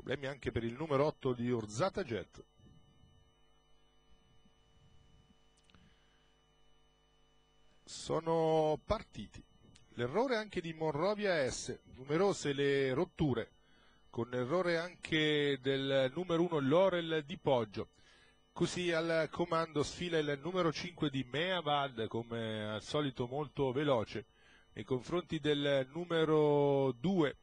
Problemi anche per il numero 8 di Orzata Jet. Sono partiti. L'errore anche di Monrovia S, numerose le rotture, con errore anche del numero 1 Laurel di Poggio. Così al comando sfila il numero 5 di Meavad, come al solito molto veloce, nei confronti del numero 2,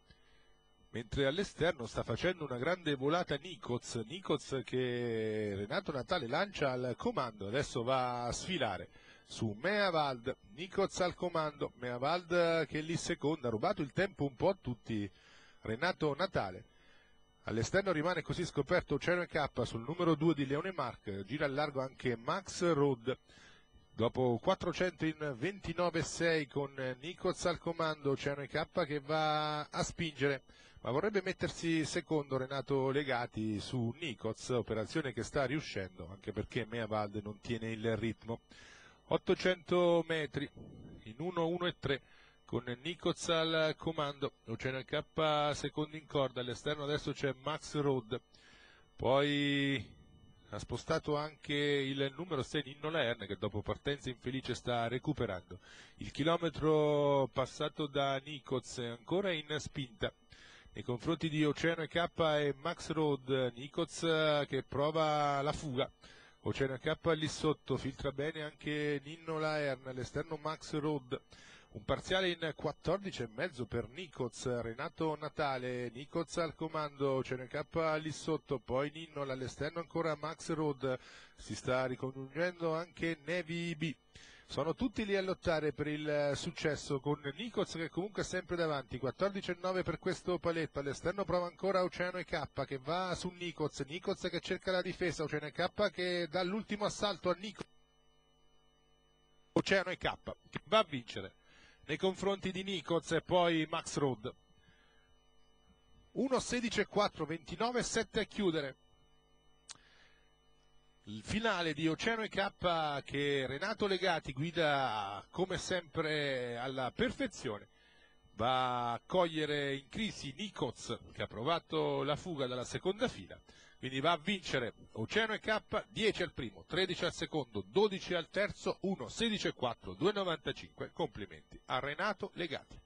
mentre all'esterno sta facendo una grande volata Nicoz che Renato Natale lancia al comando, adesso va a sfilare su Meavad, Nicoz al comando, Meavad che lì seconda, ha rubato il tempo un po' a tutti Renato Natale. All'esterno rimane così scoperto Oceano K sul numero 2 di Leone Marc, gira al largo anche Max Road. Dopo 400 in 29,6 con Nicoz al comando, Oceano K che va a spingere, ma vorrebbe mettersi secondo Renato Legati su Nicoz, operazione che sta riuscendo, anche perché Meavad non tiene il ritmo. 800 metri in 1-1-3 con Nicoz al comando, Oceano K secondo in corda, all'esterno adesso c'è Max Road, poi ha spostato anche il numero 6 Ninno Laerne che dopo partenza infelice sta recuperando. Il chilometro passato da Nicoz è ancora in spinta nei confronti di Oceano K e Max Road. Nicoz che prova la fuga, Oceano K lì sotto, filtra bene anche Ninno Laerne, all'esterno Max Road. Un parziale in 14,5 per Nicoz, Renato Natale, Nicoz al comando, Oceano K lì sotto, poi Ninno all'esterno ancora Max Road, si sta ricongiungendo anche Nevi B. Sono tutti lì a lottare per il successo con Nicoz che comunque è sempre davanti, 14,9 per questo paletto, all'esterno prova ancora Oceano K che va su Nicoz, Nicoz che cerca la difesa, Oceano K che dà l'ultimo assalto a Nicoz, Oceano K che va a vincere nei confronti di Nicoz e poi Max Road. 1.16.4, 29.7 a chiudere. Il finale di Oceano K che Renato Legati guida come sempre alla perfezione. Va a cogliere in crisi Nicoz che ha provato la fuga dalla seconda fila. Quindi va a vincere Oceano K, 10 al primo, 13 al secondo, 12 al terzo, 1.16.4, 2.95. Complimenti a Renato Legati.